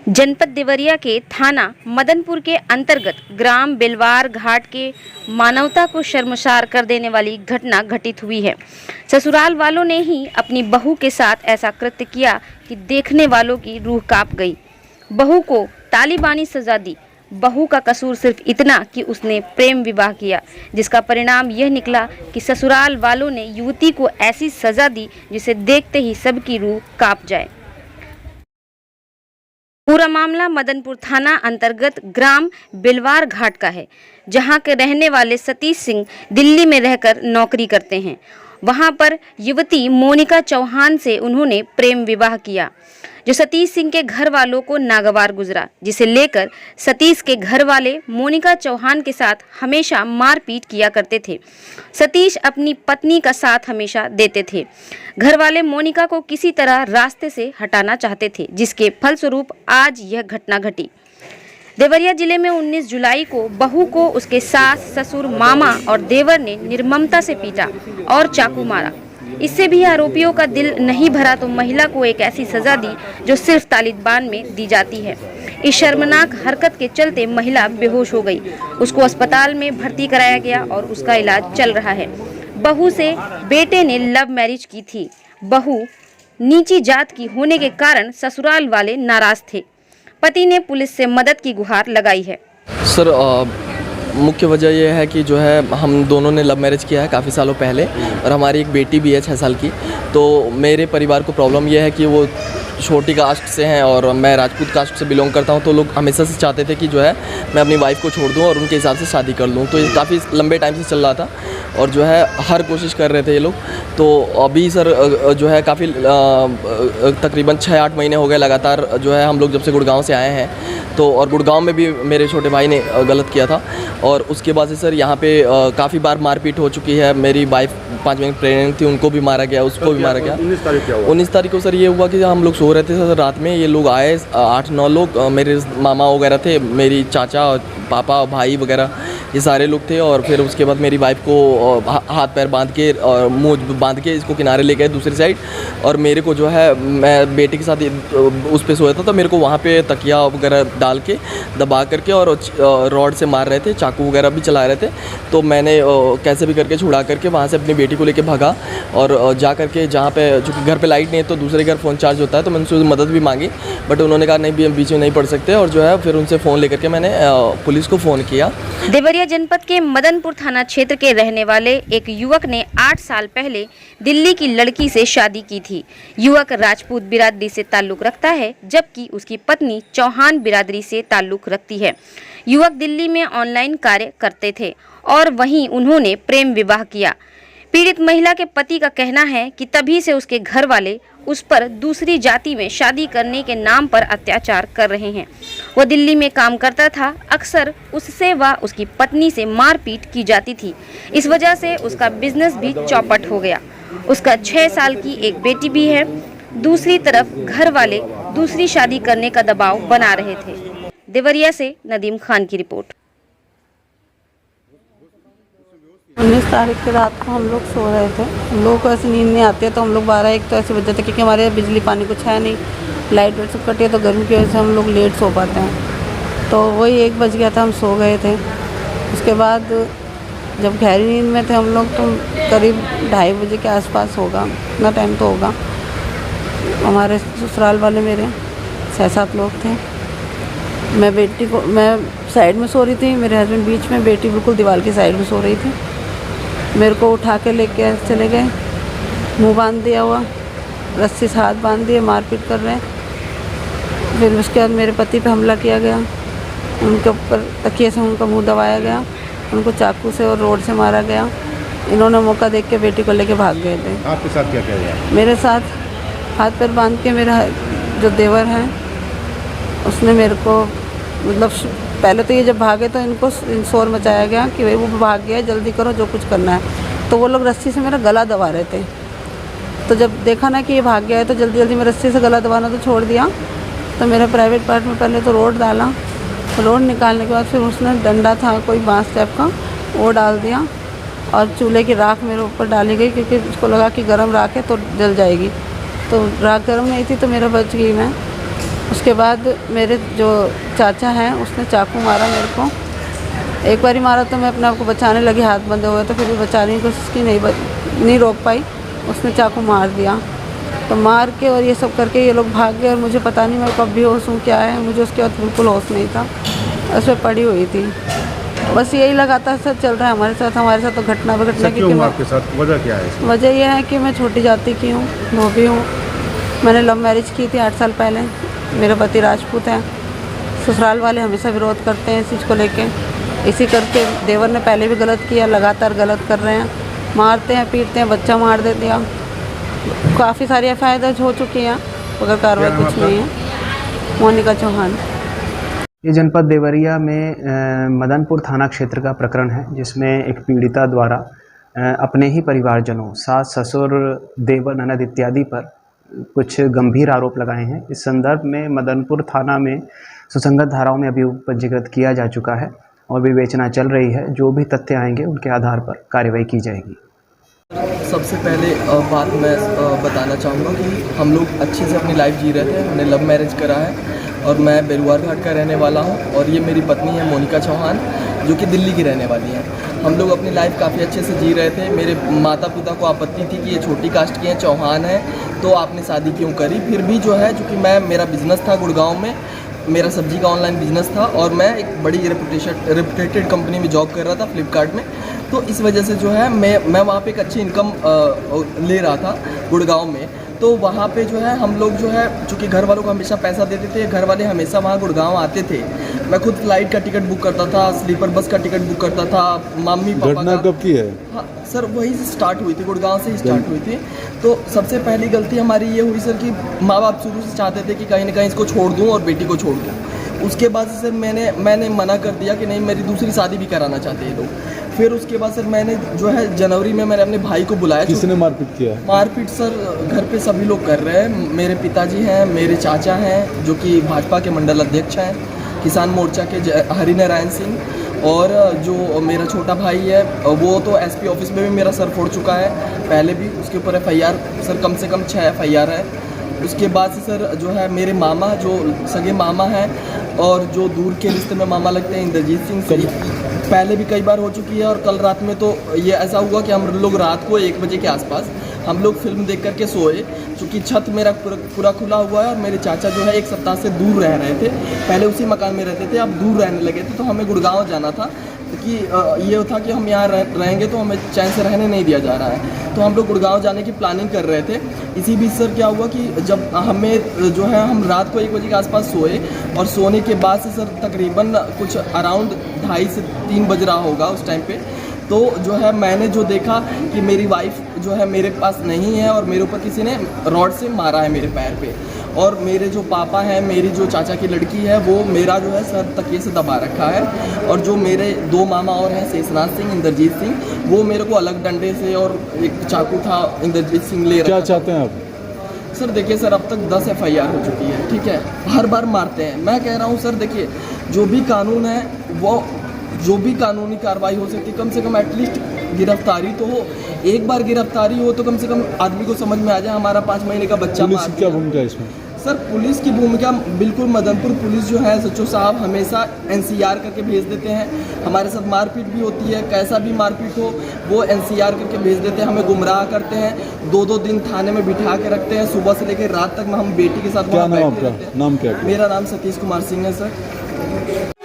जनपद देवरिया के थाना मदनपुर के अंतर्गत ग्राम बेलवार घाट के मानवता को शर्मसार कर देने वाली घटना घटित हुई है। ससुराल वालों ने ही अपनी बहू के साथ ऐसा कृत्य किया कि देखने वालों की रूह कांप गई। बहू को तालिबानी सजा दी। बहू का कसूर सिर्फ इतना कि उसने प्रेम विवाह किया, जिसका परिणाम यह निकला कि ससुराल वालों ने युवती को ऐसी सजा दी जिसे देखते ही सबकी रूह कांप जाए। पूरा मामला मदनपुर थाना अंतर्गत ग्राम बेलवार घाट का है, जहां के रहने वाले सतीश सिंह दिल्ली में रहकर नौकरी करते हैं। वहां पर युवती मोनिका चौहान से उन्होंने प्रेम विवाह किया, जो सतीश सिंह के घर वालों को नागवार गुजरा, जिसे लेकर सतीश के घर वाले मोनिका चौहान के साथ हमेशा मारपीट किया करते थे। सतीश अपनी पत्नी का साथ हमेशा देते थे। घर वाले मोनिका को किसी तरह रास्ते से हटाना चाहते थे, जिसके फलस्वरूप आज यह घटना घटी। देवरिया जिले में 19 जुलाई को बहू को उसके सास, ससुर, मामा और देवर ने निर्ममता से पीटा और चाकू मारा। इससे भी आरोपियों का दिल नहीं भरा तो महिला को एक ऐसी सजा दी जो सिर्फ तालिबान में दी जाती है। इस शर्मनाक हरकत के चलते महिला बेहोश हो गई। उसको अस्पताल में भर्ती कराया गया और उसका इलाज चल रहा है। बहू से बेटे ने लव मैरिज की थी। बहू नीची जात की होने के कारण ससुराल वाले नाराज थे। पति ने पुलिस से मदद की गुहार लगाई है। सर, मुख्य वजह यह है कि जो है हम दोनों ने लव मैरिज किया है काफ़ी सालों पहले, और हमारी एक बेटी भी है 6 साल की। तो मेरे परिवार को प्रॉब्लम यह है कि वो छोटी कास्ट से हैं और मैं राजपूत कास्ट से बिलोंग करता हूं। तो लोग हमेशा से चाहते थे कि जो है मैं अपनी वाइफ को छोड़ दूं और उनके हिसाब से शादी कर लूं। तो ये काफ़ी लंबे टाइम से चल रहा था और जो है हर कोशिश कर रहे थे ये लोग। तो अभी सर जो है काफ़ी तकरीबन 6-8 महीने हो गए लगातार जो है हम लोग जब से गुड़गांव से आए हैं। तो और गुड़गांव में भी मेरे छोटे भाई ने गलत किया था और उसके बाद से सर यहाँ पे काफ़ी बार मारपीट हो चुकी है। मेरी वाइफ 5 महीने प्रेग्नेंट थी, उनको भी मारा गया, उसको भी मारा गया। 19 तारीख को सर ये हुआ कि हम लोग सो रहे थे सर, रात में ये लोग आए 8-9 लोग, मेरे मामा वगैरह थे, मेरी चाचा और पापा भाई वगैरह ये सारे लोग थे। और फिर उसके बाद मेरी वाइफ को हाथ पैर बांध के और मुंह बांध के इसको किनारे ले गए दूसरी साइड, और मेरे को जो है मैं बेटे के साथ उस पर सोया था तो मेरे को वहाँ पे तकिया वगैरह डाल के दबा करके और रॉड से मार रहे थे, चाकू वगैरह भी चला रहे थे। तो मैंने कैसे भी करके छुड़ा करके वहाँ से अपनी बेटी को लेके भागा और जा करके जहाँ पे चूँकि घर पे लाइट नहीं है तो दूसरे घर फ़ोन चार्ज होता है, तो मैंने उनसे मदद भी मांगी, बट उन्होंने कहा नहीं, भी बीच में नहीं पड़ सकते। और जो है फिर उनसे फ़ोन लेकर के मैंने पुलिस को फ़ोन किया। देवरिया जनपद के मदनपुर थाना क्षेत्र के रहने वाले एक युवक ने 8 साल पहले दिल्ली की लड़की से शादी की थी। युवक राजपूत बिरादरी से ताल्लुक रखता है, जबकि उसकी पत्नी चौहान बिरादरी से ताल्लुक रखती है। युवक दिल्ली में ऑनलाइन कार्य करते थे और वहीं उन्होंने प्रेम विवाह किया। पीड़ित महिला के पति का कहना है कि तभी से उसके घर वाले उस पर दूसरी जाति में शादी करने के नाम पर अत्याचार कर रहे हैं। वह दिल्ली में काम करता था। अक्सर उससे व उसकी पत्नी से मारपीट की जाती थी। इस वजह से उसका बिजनेस भी चौपट हो गया। उसका 6 साल की एक बेटी भी है। दूसरी तरफ घर वाले दूसरी शादी करने का दबाव बना रहे थे। देवरिया से नदीम खान की रिपोर्ट। 19 तारीख की रात को हम लोग सो रहे थे। हम लोगों को ऐसी नींद नहीं आती है तो हम लोग 12-1 तो ऐसे बज जाते क्योंकि हमारे यहाँ बिजली पानी कुछ है नहीं, लाइट वेट सब कटी है, तो गर्मी की वजह से हम लोग लेट सो पाते हैं। तो वही 1 बज गया था, हम सो गए थे। उसके बाद जब गहरी नींद में थे हम लोग तो करीब 2:30 बजे के आसपास होगा, इतना टाइम तो होगा। हमारे ससुराल वाले मेरे 6-7 लोग थे। मैं साइड में सो रही थी, मेरे हस्बैंड बीच में, बेटी बिल्कुल दीवार की साइड में सो रही थी। मेरे को उठा के लेके चले गए, मुंह बांध दिया हुआ, रस्सी से हाथ बांध दिए, मारपीट कर रहे हैं। फिर उसके बाद मेरे पति पे हमला किया गया, उनके ऊपर तकिए से उनका मुंह दबाया गया, उनको चाकू से और रोड से मारा गया। इन्होंने मौका देख के बेटी को लेके भाग गए थे। आपके साथ क्या किया गया? मेरे साथ हाथ पैर बांध के मेरा जो देवर है उसने मेरे को मतलब पहले तो ये जब भागे तो इनको शोर मचाया गया कि भाई वो भाग गया, जल्दी करो जो कुछ करना है। तो वो लोग रस्सी से मेरा गला दबा रहे थे। तो जब देखा ना कि ये भाग गया है तो जल्दी जल्दी मैं रस्सी से गला दबाना तो छोड़ दिया। तो मेरे प्राइवेट पार्ट में पहले तो रोड डाला, रोड निकालने के बाद फिर उसने डंडा था कोई बांस टाइप का, वो डाल दिया और चूल्हे की राख मेरे ऊपर डाली गई क्योंकि उसको लगा कि गर्म राख है तो जल जाएगी। तो राख गर्म नहीं थी तो मेरा बच गई मैं। उसके बाद मेरे जो चाचा हैं उसने चाकू मारा मेरे को। एक बारी मारा तो मैं अपने आप को बचाने लगी, हाथ बंधे हुए तो फिर भी बचाने की कोशिश की, नहीं रोक पाई। उसने चाकू मार दिया, तो मार के और ये सब करके ये लोग भाग गए और मुझे पता नहीं मैं कब भी होश हूँ क्या है। मुझे उसके बाद बिल्कुल होश नहीं था, उसमें पड़ी हुई थी। बस यही लगातार सर चल रहा है हमारे साथ तो घटना पे घटना की। क्यों आपके साथ वजह क्या है? वजह यह है कि मैं छोटी जाति की हूँ, धोबी हूँ। मैंने लव मैरिज की थी 8 साल पहले। मेरे पति राजपूत हैं। ससुराल वाले हमेशा विरोध करते हैं इस चीज़ को लेके। इसी करके देवर ने पहले भी गलत किया, लगातार गलत कर रहे हैं, मारते हैं पीटते हैं, बच्चा मार देते हैं। काफ़ी सारी एफआईआर दर्ज हो चुकी हैं मगर कार्रवाई कुछ नहीं है। मोनिका चौहान। ये जनपद देवरिया में मदनपुर थाना क्षेत्र का प्रकरण है, जिसमें एक पीड़िता द्वारा अपने ही परिवारजनों, सास ससुर देवर ननद इत्यादि पर कुछ गंभीर आरोप लगाए हैं। इस संदर्भ में मदनपुर थाना में सुसंगत धाराओं में अभियोग पंजीकृत किया जा चुका है और विवेचना चल रही है। जो भी तथ्य आएंगे उनके आधार पर कार्रवाई की जाएगी। सबसे पहले बात मैं बताना चाहूँगा कि हम लोग अच्छे से अपनी लाइफ जी रहे थे। हमने लव मैरिज करा है और मैं बेलवार घाट का रहने वाला हूँ और ये मेरी पत्नी है मोनिका चौहान, जो कि दिल्ली की रहने वाली है। हम लोग अपनी लाइफ काफ़ी अच्छे से जी रहे थे। मेरे माता पिता को आपत्ति थी कि ये छोटी कास्ट की हैं, चौहान है, तो आपने शादी क्यों करी। फिर भी जो है, चूँकि मेरा बिज़नेस था गुड़गांव में, मेरा सब्जी का ऑनलाइन बिजनेस था और मैं एक बड़ी रेपुटेटेड कंपनी में जॉब कर रहा था, फ्लिपकार्ट में। तो इस वजह से जो है मैं वहाँ पे एक अच्छी इनकम ले रहा था गुड़गांव में। तो वहाँ पे जो है हम लोग जो है, चूँकि घर वालों को हमेशा पैसा देते थे, घर वाले हमेशा वहाँ गुड़गांव आते थे। मैं खुद फ्लाइट का टिकट बुक करता था, स्लीपर बस का टिकट बुक करता था, मम्मी पापा का। घटना कब की है? हाँ सर, वही से स्टार्ट हुई थी, गुड़गांव से ही स्टार्ट हुई थी। तो सबसे पहली गलती हमारी ये हुई सर कि माँ बाप शुरू से चाहते थे कि कहीं ना कहीं इसको छोड़ दूँ और बेटी को छोड़ दूँ। उसके बाद सर मैंने मना कर दिया कि नहीं, मेरी दूसरी शादी भी कराना चाहते हैं लोग। फिर उसके बाद सर मैंने जो है जनवरी में मैंने अपने भाई को बुलाया। किसने मारपीट किया? मारपीट सर घर पे सभी लोग कर रहे हैं। मेरे पिताजी हैं, मेरे चाचा हैं जो कि भाजपा के मंडल अध्यक्ष हैं, किसान मोर्चा के हरिनारायण सिंह, और जो मेरा छोटा भाई है वो तो एसपी ऑफिस में भी मेरा सर फोड़ चुका है पहले भी। उसके ऊपर एफआईआर सर कम से कम 6 एफआईआर है। उसके बाद से सर जो है मेरे मामा, जो सगे मामा हैं और जो दूर के रिश्ते में मामा लगते हैं, इंद्रजीत सिंह से पहले भी कई बार हो चुकी है। और कल रात में तो ये ऐसा हुआ कि हम लोग रात को 1 बजे के आसपास हम लोग फिल्म देख करके सोए, क्योंकि छत मेरा पूरा खुला हुआ है और मेरे चाचा जो है 1 सप्ताह से दूर रह रहे थे। पहले उसी मकान में रहते थे, अब दूर रहने लगे थे। तो हमें गुड़गांव जाना था कि ये था कि हम यहाँ रहेंगे तो हमें चैन से रहने नहीं दिया जा रहा है। तो हम लोग गुड़गांव जाने की प्लानिंग कर रहे थे। इसी बीच सर क्या हुआ कि जब हमें जो है, हम रात को 1 बजे के आसपास सोए और सोने के बाद से सर तकरीबन कुछ अराउंड 2:30 से 3 बज रहा होगा उस टाइम पे। तो जो है मैंने जो देखा कि मेरी वाइफ जो है मेरे पास नहीं है और मेरे ऊपर किसी ने रॉड से मारा है मेरे पैर पे। और मेरे जो पापा हैं, मेरी जो चाचा की लड़की है, वो मेरा जो है सर तकिए से दबा रखा है। और जो मेरे 2 मामा और हैं, शेषनाथ सिंह, इंद्रजीत सिंह, वो मेरे को अलग डंडे से और एक चाकू था इंद्रजीत सिंह ले रखा। क्या चाहते हैं आप? सर देखिए सर, अब तक 10 एफआईआर हो चुकी है, ठीक है, हर बार मारते हैं। मैं कह रहा हूँ सर, देखिए जो भी कानून है, वो जो भी कानूनी कार्रवाई हो सकती है, कम से कम एटलीस्ट गिरफ्तारी तो हो। एक बार गिरफ्तारी हो तो कम से कम आदमी को समझ में आ जाए हमारा 5 महीने का बच्चा। पुलिस की क्या भूमिका है इसमें? सर पुलिस की भूमिका बिल्कुल, मदनपुर पुलिस जो है, सचो साहब हमेशा एनसीआर करके भेज देते हैं। हमारे साथ मारपीट भी होती है, कैसा भी मारपीट हो वो एनसीआर करके भेज देते हैं, हमें गुमराह करते हैं। 2-2 दिन थाने में बिठा के रखते हैं, सुबह से लेकर रात तक हम बेटी के साथ। क्या नाम आपका? नाम क्या? मेरा नाम सतीश कुमार सिंह है सर।